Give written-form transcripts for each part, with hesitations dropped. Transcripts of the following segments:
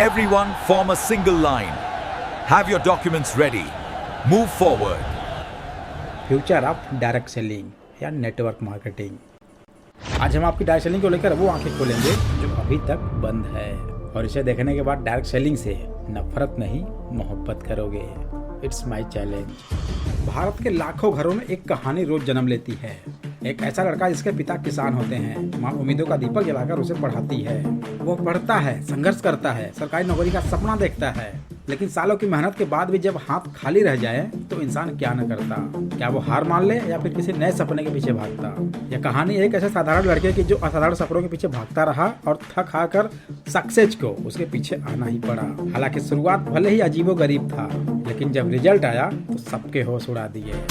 Everyone form a single line. Have your documents ready. Move forward. Future of direct selling या network marketing. आज हम आपकी direct selling को लेकर वो आंखें खोलेंगे जो अभी तक बंद है, और इसे देखने के बाद डायरेक्ट सेलिंग से नफरत नहीं मोहब्बत करोगे। It's my challenge. भारत के लाखों घरों में एक कहानी रोज जन्म लेती है। एक ऐसा लड़का जिसके पिता किसान होते हैं, माँ उम्मीदों का दीपक जलाकर उसे पढ़ाती है। वो पढ़ता है, संघर्ष करता है, सरकारी नौकरी का सपना देखता है, लेकिन सालों की मेहनत के बाद भी जब हाथ खाली रह जाए तो इंसान क्या न करता। क्या वो हार मान ले या फिर किसी नए सपने के पीछे भागता। यह कहानी एक ऐसे साधारण लड़के की जो असाधारण सपनों के पीछे भागता रहा और थक हार कर सक्सेस को उसके पीछे आना ही पड़ा। हालांकि शुरुआत भले ही अजीबो गरीब था, लेकिन जब रिजल्ट आया तो सबके होश उड़ा दिए।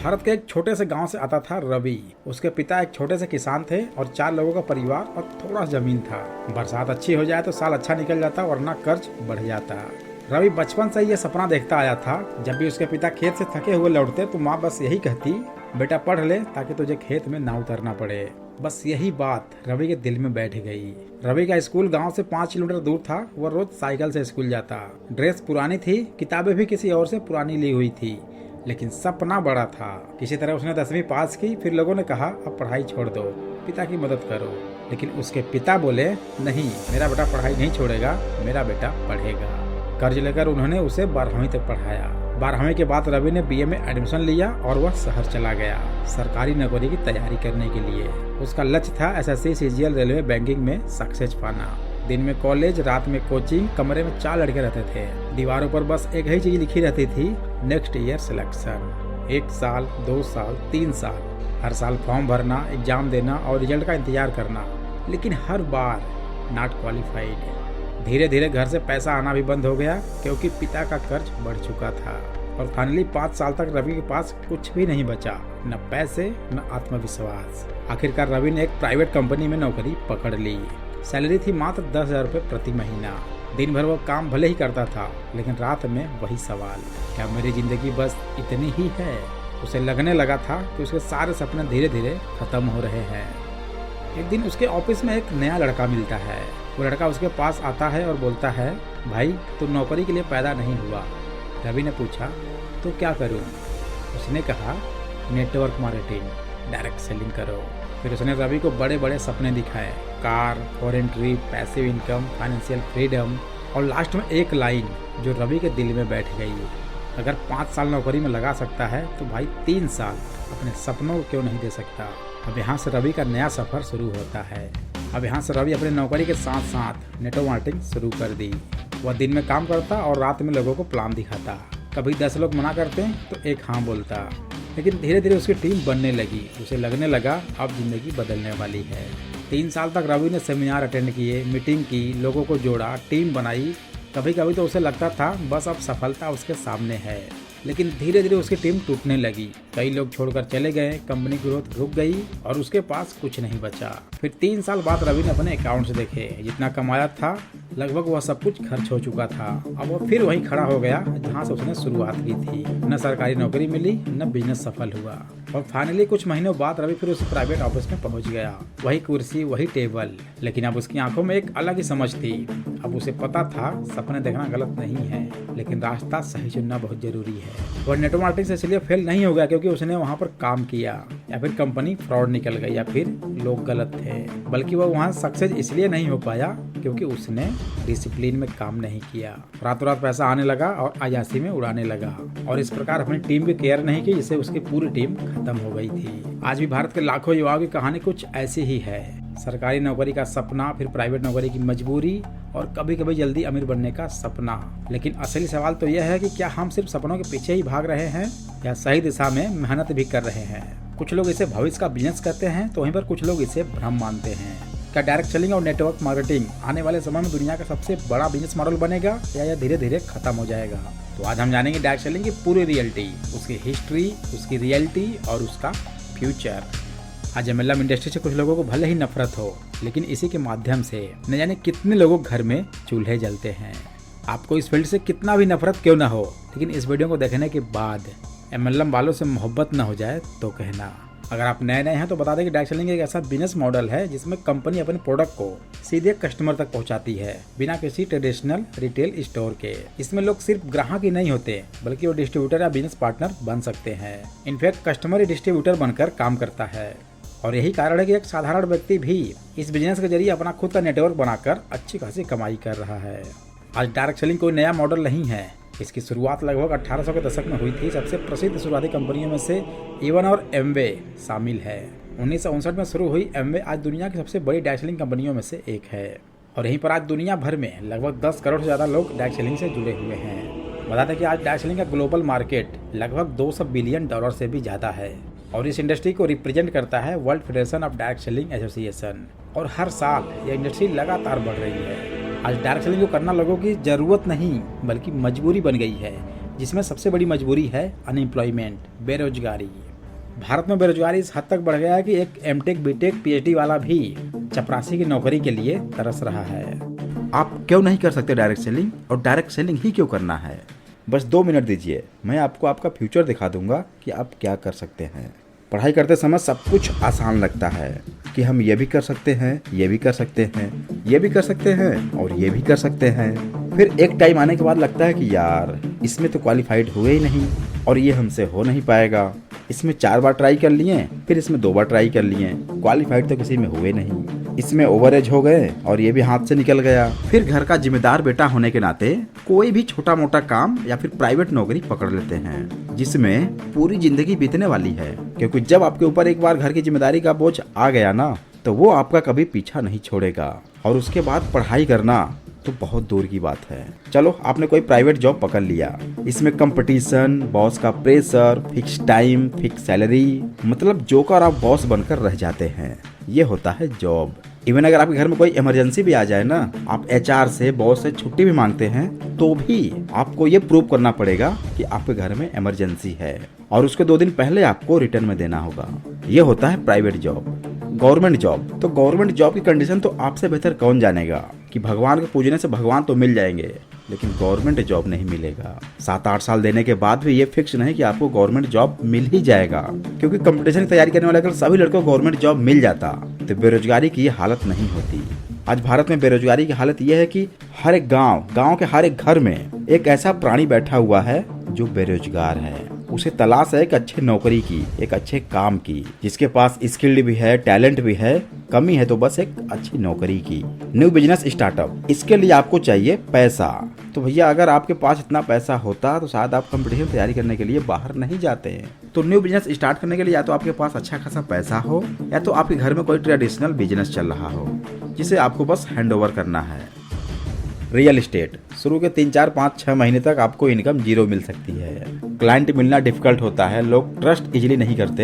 भारत के एक छोटे से गांव से आता था रवि। उसके पिता एक छोटे से किसान थे और 4 लोगों का परिवार और थोड़ा जमीन था। बरसात अच्छी हो जाए तो साल अच्छा निकल जाता, वरना कर्ज बढ़ जाता। रवि बचपन से ये सपना देखता आया था। जब भी उसके पिता खेत से थके हुए लौटते तो माँ बस यही कहती, बेटा पढ़ ले ताकि तुझे खेत में ना उतरना पड़े। बस यही बात रवि के दिल में बैठ गई। रवि का स्कूल गांव से 5 किलोमीटर दूर था। वह रोज साइकिल से स्कूल जाता। ड्रेस पुरानी थी, किताबें भी किसी और से पुरानी ली हुई थी, लेकिन सपना बड़ा था। किसी तरह उसने 10वीं पास की। फिर लोगों ने कहा अब पढ़ाई छोड़ दो, पिता की मदद करो। लेकिन उसके पिता बोले, नहीं, मेरा बेटा पढ़ाई नहीं छोड़ेगा, मेरा बेटा पढ़ेगा। कर्ज लेकर उन्होंने उसे 12वीं तक पढ़ाया। 12वीं के बाद रवि ने बीए में एडमिशन लिया और वह शहर चला गया सरकारी नौकरी की तैयारी करने के लिए। उसका लक्ष्य था एसएससी, सीजीएल, रेलवे, बैंकिंग में सक्सेस पाना। दिन में कॉलेज, रात में कोचिंग। कमरे में 4 लड़के रहते थे। दीवारों पर बस एक ही चीज लिखी रहती थी, नेक्स्ट ईयर सिलेक्शन। 1 साल, 2 साल, 3 साल, हर साल फॉर्म भरना, एग्जाम देना और रिजल्ट का इंतजार करना, लेकिन हर बार नॉट क्वालिफाइड। धीरे धीरे घर से पैसा आना भी बंद हो गया क्योंकि पिता का कर्ज बढ़ चुका था। और फाइनली 5 साल तक रवि के पास कुछ भी नहीं बचा, न पैसे न आत्मविश्वास। आखिरकार रवि ने एक प्राइवेट कंपनी में नौकरी पकड़ ली। सैलरी थी मात्र 10,000 रुपये प्रति महीना। दिन भर वो काम भले ही करता था, लेकिन रात में वही सवाल, क्या मेरी जिंदगी बस इतनी ही है। उसे लगने लगा था कि उसके सारे सपने धीरे धीरे खत्म हो रहे हैं। एक दिन उसके ऑफिस में एक नया लड़का मिलता है। वो लड़का उसके पास आता है और बोलता है, भाई तुम नौकरी के लिए पैदा नहीं हुआ। रवि ने पूछा, तो क्या करूं? उसने कहा, नेटवर्क मार्केटिंग, डायरेक्ट सेलिंग करो। फिर उसने रवि को बड़े बड़े सपने दिखाए, car, foreign trip, passive income, financial freedom, और लास्ट में एक लाइन जो रवि के दिल में बैठ गई, अगर 5 साल नौकरी में लगा सकता है तो भाई 3 साल अपने सपनों को क्यों नहीं दे सकता। अब यहाँ से रवि का नया सफर शुरू होता है। अब यहाँ से रवि अपने नौकरी के साथ साथ नेटवर्क मार्केटिंग शुरू कर दी। वह दिन में काम करता और रात में लोगों को प्लान दिखाता। कभी 10 लोग मना करते तो एक हाँ बोलता, लेकिन धीरे धीरे उसकी टीम बनने लगी। उसे लगने लगा अब जिंदगी बदलने वाली है। 3 साल तक रवि ने सेमिनार अटेंड किए, मीटिंग की, लोगों को जोड़ा, टीम बनाई। कभी कभी तो उसे लगता था बस अब सफलता उसके सामने है, लेकिन धीरे धीरे उसकी टीम टूटने लगी। कई लोग छोड़कर चले गए, कंपनी ग्रोथ रुक गई और उसके पास कुछ नहीं बचा। फिर 3 साल बाद रवि ने अपने अकाउंट्स देखे, जितना कमाया था लगभग वह सब कुछ खर्च हो चुका था। अब वो फिर वहीं खड़ा हो गया जहां से उसने शुरुआत की थी। न सरकारी नौकरी मिली, न बिजनेस सफल हुआ। और फाइनली कुछ महीनों बाद रवि फिर उस प्राइवेट ऑफिस में पहुंच गया। वही कुर्सी, वही टेबल, लेकिन अब उसकी आंखों में एक अलग ही समझ थी। अब उसे पता था सपने देखना गलत नहीं है, लेकिन रास्ता सही चुनना बहुत जरूरी है। वह नेटवर्क मार्केटिंग से इसलिए फेल नहीं हो गया क्योंकि उसने वहाँ पर काम किया, या फिर कंपनी फ्रॉड निकल गई, या फिर लोग गलत थे, बल्कि वह वहाँ सक्सेस इसलिए नहीं हो पाया क्योंकि उसने डिसिप्लिन में काम नहीं किया। रातों रात पैसा आने लगा और अयासी में उड़ाने लगा, और इस प्रकार अपनी टीम की केयर नहीं की, जिससे उसकी पूरी टीम खत्म हो गई थी। आज भी भारत के लाखों युवाओं की कहानी कुछ ऐसी ही है। सरकारी नौकरी का सपना, फिर प्राइवेट नौकरी की मजबूरी, और कभी कभी जल्दी अमीर बनने का सपना। लेकिन असली सवाल तो यह है कि क्या हम सिर्फ सपनों के पीछे ही भाग रहे हैं या सही दिशा में मेहनत भी कर रहे हैं। कुछ लोग इसे भविष्य का बिजनेस कहते हैं तो वहीं पर कुछ लोग इसे भ्रम मानते हैं। क्या डायरेक्ट सेलिंग और नेटवर्क मार्केटिंग आने वाले समय में दुनिया का सबसे बड़ा बिजनेस मॉडल बनेगा या यह धीरे धीरे खत्म हो जाएगा? तो आज हम जानेंगे डायरेक्ट सेलिंग की पूरी रियलिटी, उसकी हिस्ट्री, उसकी रियलिटी और उसका फ्यूचर। आज एमएलएम इंडस्ट्री से कुछ लोगों को भले ही नफरत हो, लेकिन इसी के माध्यम से न जाने कितने लोगों के घर में चूल्हे जलते हैं। आपको इस फील्ड से कितना भी नफरत क्यों ना हो, लेकिन इस वीडियो को देखने के बाद एमएलएम वालों से मोहब्बत न हो जाए तो कहना। अगर आप नए नए हैं तो बता दें कि डायरेक्ट सेलिंग एक ऐसा बिजनेस मॉडल है जिसमें कंपनी अपने प्रोडक्ट को सीधे कस्टमर तक पहुंचाती है बिना किसी ट्रेडिशनल रिटेल स्टोर के। इसमें लोग सिर्फ ग्राहक ही नहीं होते बल्कि वो डिस्ट्रीब्यूटर या बिजनेस पार्टनर बन सकते हैं। इनफैक्ट कस्टमर ही डिस्ट्रीब्यूटर बनकर काम करता है और यही कारण है कि एक साधारण व्यक्ति भी इस बिजनेस के जरिए अपना खुद का नेटवर्क बनाकर अच्छी खासी कमाई कर रहा है। आज डायरेक्ट सेलिंग कोई नया मॉडल नहीं है। इसकी शुरुआत लगभग 1800 के दशक में हुई थी। सबसे प्रसिद्ध शुरुआती कंपनियों में से एवन और एमवे शामिल है। 1959 में शुरू हुई एमवे आज दुनिया की सबसे बड़ी डायरेक्ट सेलिंग कंपनियों में से एक है और यहीं पर आज दुनिया भर में लगभग 10 करोड़ से ज़्यादा लोग डायरेक्ट सेलिंग से जुड़े हुए हैं। बता दें कि आज डायरेक्ट सेलिंग का ग्लोबल मार्केट लगभग $200 बिलियन से भी ज़्यादा है और इस इंडस्ट्री को रिप्रेजेंट करता है world federation of direct selling association और हर साल यह इंडस्ट्री लगातार बढ़ रही है। आज डायरेक्ट सेलिंग को करना लोगों की ज़रूरत नहीं बल्कि मजबूरी बन गई है, जिसमें सबसे बड़ी मजबूरी है अनएम्प्लॉयमेंट, बेरोजगारी। भारत में बेरोजगारी इस हद तक बढ़ गया है कि एक एमटेक बीटेक पीएचडी वाला भी चपरासी की नौकरी के लिए तरस रहा है। आप क्यों नहीं कर सकते डायरेक्ट सेलिंग और डायरेक्ट सेलिंग ही क्यों करना है? बस 2 मिनट दीजिए, मैं आपको आपका फ्यूचर दिखा दूंगा कि आप क्या कर सकते हैं। पढ़ाई करते समय सब कुछ आसान लगता है कि हम ये भी कर सकते हैं, ये भी कर सकते हैं, ये भी कर सकते हैं और ये भी कर सकते हैं। फिर एक टाइम आने के बाद लगता है कि यार इसमें तो क्वालिफाइड हुए ही नहीं और ये हमसे हो नहीं पाएगा। इसमें 4 बार ट्राई कर लिए, फिर इसमें 2 बार ट्राई कर लिए, क्वालिफाइड तो किसी में हुए नहीं। इसमें ओवरेज हो गए और ये भी हाथ से निकल गया। फिर घर का जिम्मेदार बेटा होने के नाते कोई भी छोटा मोटा काम या फिर प्राइवेट नौकरी पकड़ लेते हैं जिसमें पूरी जिंदगी बीतने वाली है, क्योंकि जब आपके ऊपर एक बार घर की जिम्मेदारी का बोझ आ गया ना तो वो आपका कभी पीछा नहीं छोड़ेगा। और उसके बाद पढ़ाई करना तो बहुत दूर की बात है। चलो आपने कोई प्राइवेट जॉब पकड़ लिया, इसमें कंपटीशन, बॉस का pressure, fix time, fix salary, मतलब जोकर आप बॉस बनकर रह जाते हैं। ये होता है जॉब। इवन अगर आपके घर में कोई इमरजेंसी भी आ जाए ना, आप एचआर से, बॉस से छुट्टी भी मांगते हैं तो भी आपको ये प्रूव करना पड़ेगा कि आपके घर में इमरजेंसी है और उसके 2 दिन पहले आपको रिटर्न में देना होगा। ये होता है प्राइवेट जॉब। गवर्नमेंट जॉब, तो गवर्नमेंट जॉब की कंडीशन तो आपसे बेहतर कौन जानेगा कि भगवान को पूजने से भगवान तो मिल जाएंगे लेकिन गवर्नमेंट जॉब नहीं मिलेगा। 7-8 साल देने के बाद भी ये फिक्स नहीं कि आपको गवर्नमेंट जॉब मिल ही जाएगा, क्योंकि कंपटीशन की तैयारी करने वाले अगर सभी लड़कों को गवर्नमेंट जॉब मिल जाता तो बेरोजगारी की ये हालत नहीं होती। आज भारत में बेरोजगारी की हालत यह है कि हर एक गांव के हर एक घर में एक ऐसा प्राणी बैठा हुआ है जो बेरोजगार है। उसे तलाश है एक अच्छे नौकरी की, एक अच्छे काम की, जिसके पास स्किल्ड भी है, टैलेंट भी है, कमी है तो बस एक अच्छी नौकरी की। न्यू बिजनेस स्टार्टअप, इसके लिए आपको चाहिए पैसा। तो भैया अगर आपके पास इतना पैसा होता तो शायद आप कंपटीशन तैयारी करने के लिए बाहर नहीं जाते हैं। तो न्यू बिजनेस स्टार्ट करने के लिए या तो आपके पास अच्छा खासा पैसा हो या तो आपके घर में कोई ट्रेडिशनल बिजनेस चल रहा हो जिसे आपको बस हैंड ओवर करना है। रियल एस्टेट, शुरू के 3, 4, 5, 6 महीने तक आपको इनकम 0 मिल सकती है। क्लाइंट मिलना डिफिकल्ट होता है, लोग ट्रस्ट इजीली नहीं करते।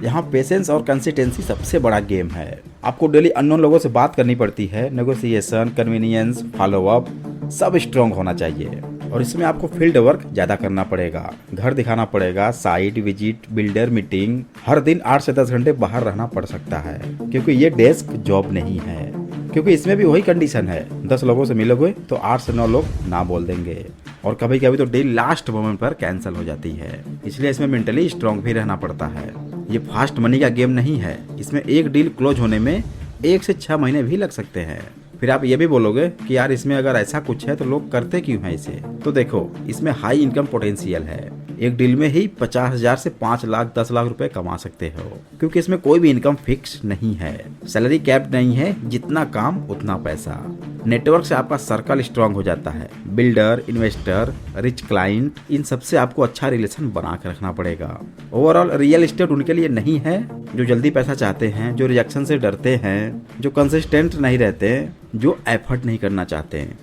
यहाँ पेशेंस और कंसिस्टेंसी सबसे बड़ा गेम है। आपको डेली अननोन लोगों से बात करनी पड़ती है। नेगोशिएशन, कन्वीनियंस, फॉलोअप सब स्ट्रॉन्ग होना चाहिए और इसमें आपको फील्ड वर्क ज्यादा करना पड़ेगा, घर दिखाना पड़ेगा, साइट विजिट, बिल्डर मीटिंग, हर दिन 8 से 10 घंटे बाहर रहना पड़ सकता है, क्योंकि ये डेस्क जॉब नहीं है। क्योंकि इसमें भी वही कंडीशन है, 10 लोगों से मिलोगे तो 8 से 9 लोग ना बोल देंगे और कभी कभी तो डील लास्ट मोमेंट पर कैंसिल हो जाती है। इसलिए इसमें मेंटली स्ट्रांग भी रहना पड़ता है। ये फास्ट मनी का गेम नहीं है, इसमें एक डील क्लोज होने में 1 से 6 महीने भी लग सकते हैं। फिर आप ये भी बोलोगे कि यार इसमें अगर ऐसा कुछ है तो लोग करते क्यों हैं इसे? तो देखो, इसमें हाई इनकम पोटेंशियल है। एक डील में ही 50,000 से 5 लाख 10 लाख रुपए कमा सकते हो, क्योंकि इसमें कोई भी इनकम फिक्स नहीं है, सैलरी कैप नहीं है, जितना काम उतना पैसा। नेटवर्क से आपका सर्कल स्ट्रांग हो जाता है। बिल्डर, इन्वेस्टर, रिच क्लाइंट, इन सबसे आपको अच्छा रिलेशन बना के रखना पड़ेगा। ओवरऑल रियल एस्टेट उनके लिए नहीं है जो जल्दी पैसा चाहते हैं, जो रिजेक्शन से डरते हैं, जो कंसिस्टेंट नहीं रहते, जो एफर्ट नहीं करना चाहते हैं।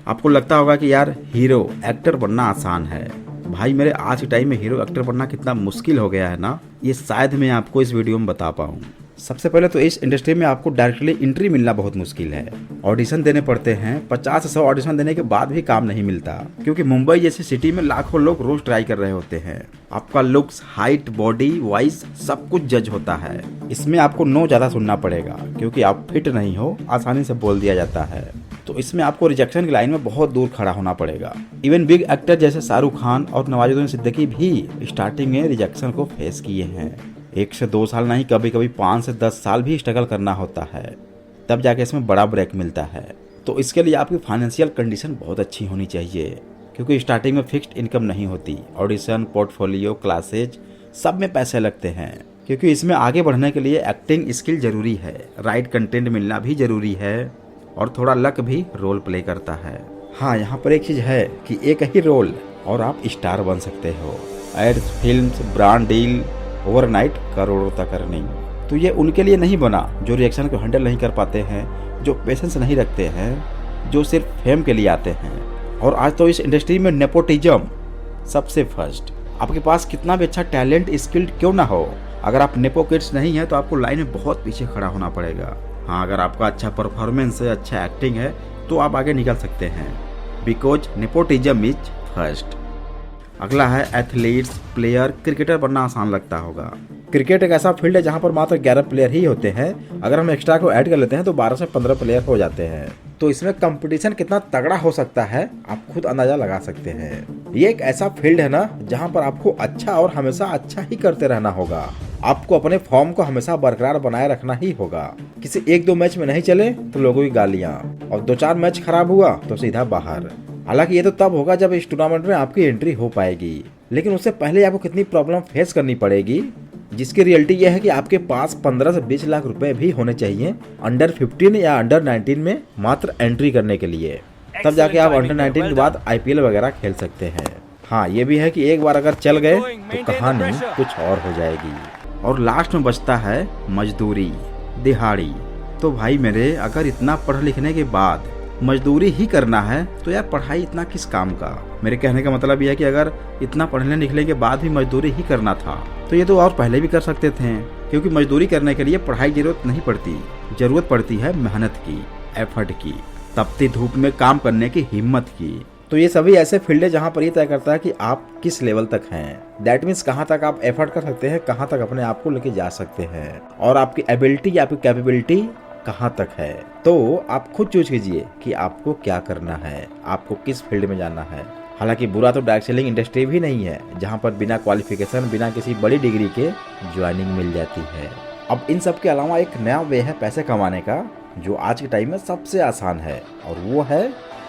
आपको लगता होगा कि यार हीरो एक्टर बनना आसान है। भाई मेरे, आज के टाइम में हीरो एक्टर बनना कितना मुश्किल हो गया है ना, ये शायद मैं आपको इस वीडियो में बता पाऊँ। सबसे पहले तो इस इंडस्ट्री में आपको डायरेक्टली एंट्री मिलना बहुत मुश्किल है। ऑडिशन देने पड़ते हैं, 50 से 100 ऑडिशन देने के बाद भी काम नहीं मिलता, क्योंकि मुंबई जैसी सिटी में लाखों लोग रोज ट्राई कर रहे होते हैं। आपका लुक्स, हाइट, बॉडी, वॉइस सब कुछ जज होता है। इसमें आपको नो ज्यादा सुनना पड़ेगा, क्योंकि आप फिट नहीं हो आसानी से बोल दिया जाता है। तो इसमें आपको रिजेक्शन की लाइन में बहुत दूर खड़ा होना पड़ेगा। इवन बिग एक्टर जैसे शाहरुख खान और नवाजुद्दीन सिद्दीकी भी स्टार्टिंग में रिजेक्शन को फेस किए हैं। 1 से 2 साल नहीं, कभी कभी 5 से 10 साल भी स्ट्रगल करना होता है, तब जाके इसमें बड़ा ब्रेक मिलता है। तो इसके लिए आपकी फाइनेंशियल कंडीशन बहुत अच्छी होनी चाहिए, क्योंकि स्टार्टिंग में फिक्स्ड इनकम नहीं होती। ऑडिशन, पोर्टफोलियो, क्लासेज सब में पैसे लगते हैं, क्योंकि इसमें आगे बढ़ने के लिए एक्टिंग स्किल जरूरी है, राइट कंटेंट मिलना भी जरूरी है, और थोड़ा लक भी रोल प्ले करता है। हाँ, यहाँ पर एक चीज़ है कि एक ही रोल और आप स्टार बन सकते हो। Ads, films, brand deal, overnight करोड़ों तक अर्निंग। तो ये उनके लिए नहीं बना जो रिएक्शन को हैंडल नहीं कर पाते हैं, जो पेशेंस नहीं रखते हैं, जो सिर्फ फेम के लिए आते हैं। और आज तो इस इंडस्ट्री में नेपोटिज्म सबसे फर्स्ट। आपके पास कितना भी अच्छा टैलेंट, स्किल्ड क्यों ना हो, अगर आप नेपो किड्स नहीं है तो आपको लाइन में बहुत पीछे खड़ा होना पड़ेगा। हाँ, अगर आपका अच्छा परफॉर्मेंस है, अच्छा एक्टिंग है, तो आप आगे निकल सकते हैं, बिकॉज नेपोटिज्म इज फर्स्ट। अगला है एथलीट्स, प्लेयर। क्रिकेटर बनना आसान लगता होगा। क्रिकेट एक ऐसा फील्ड है जहां पर मात्र 11 प्लेयर ही होते हैं। अगर हम एक्स्ट्रा को ऐड कर लेते हैं तो 12 से 15 प्लेयर हो जाते हैं। तो इसमें कंपटीशन कितना तगड़ा हो सकता है आप खुद अंदाजा लगा सकते हैं। ये एक ऐसा फील्ड है ना जहां पर आपको अच्छा और हमेशा अच्छा ही करते रहना होगा। आपको अपने फॉर्म को हमेशा बरकरार बनाए रखना ही होगा। किसी 1-2 मैच में नहीं चले तो लोगों की गालियां, और 2-4 मैच खराब हुआ तो सीधा बाहर। हालांकि ये तो तब होगा जब इस टूर्नामेंट में आपकी एंट्री हो पाएगी, लेकिन उससे पहले आपको कितनी प्रॉब्लम फेस करनी पड़ेगी, जिसकी रियलिटी यह है कि आपके पास 15 से 20 लाख रुपए भी होने चाहिए अंडर 15 या अंडर 19 में मात्र एंट्री करने के लिए। तब जाके आप अंडर 19 के बाद IPL वगैरह खेल सकते हैं। हाँ, ये भी है कि एक बार अगर चल गए तो कहानी कुछ और हो जाएगी। और लास्ट में बचता है मजदूरी, दिहाड़ी। तो भाई मेरे, अगर इतना पढ़ लिखने के बाद मजदूरी ही करना है तो यार पढ़ाई इतना किस काम का। मेरे कहने का मतलब यह है कि अगर इतना पढ़ने लिखने के बाद भी मजदूरी ही करना था तो ये तो और पहले भी कर सकते थे, क्योंकि मजदूरी करने के लिए पढ़ाई की जरूरत नहीं पड़ती। जरूरत पड़ती है मेहनत की, एफर्ट की, तपती धूप में काम करने की हिम्मत की। तो ये सभी ऐसे फील्ड है जहाँ पर ये तय करता है कि आप किस लेवल तक हैं। दैट मीन्स कहाँ तक आप एफर्ट कर सकते हैं, कहाँ तक अपने आप को लेके जा सकते हैं, और आपकी एबिलिटी या आपकी कैपेबिलिटी कहाँ तक है। तो आप खुद चूज कीजिए कि आपको क्या करना है, आपको किस फील्ड में जाना है। हालांकि बुरा तो डायरेक्ट सेलिंग इंडस्ट्री भी नहीं है, जहाँ पर बिना क्वालिफिकेशन, बिना किसी बड़ी डिग्री के ज्वाइनिंग मिल जाती है। अब इन सब के अलावा एक नया वे है पैसे कमाने का, जो आज के टाइम में सबसे आसान है, और वो है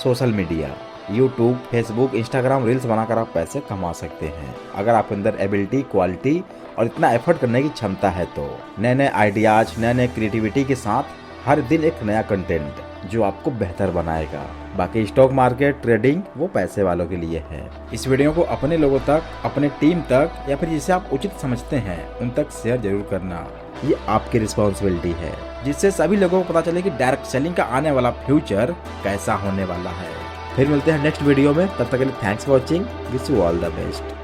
social media. YouTube, Facebook, Instagram reels बनाकर आप पैसे कमा सकते हैं, अगर आपके अंदर एबिलिटी, क्वालिटी और इतना एफर्ट करने की क्षमता है तो। नए नए आइडियाज, नए नए क्रिएटिविटी के साथ हर दिन एक नया कंटेंट जो आपको बेहतर बनाएगा। बाकी स्टॉक मार्केट, ट्रेडिंग वो पैसे वालों के लिए है। इस वीडियो को अपने लोगों तक, अपने टीम तक, या फिर जिसे आप उचित समझते हैं उन तक शेयर जरूर करना। ये आपकी रिस्पॉन्सिबिलिटी है, जिससे सभी लोगों को पता चले कि डायरेक्ट सेलिंग का आने वाला फ्यूचर कैसा होने वाला है। फिर मिलते हैं नेक्स्ट वीडियो में, तब तक के लिए thanks for watching, wish you all the best.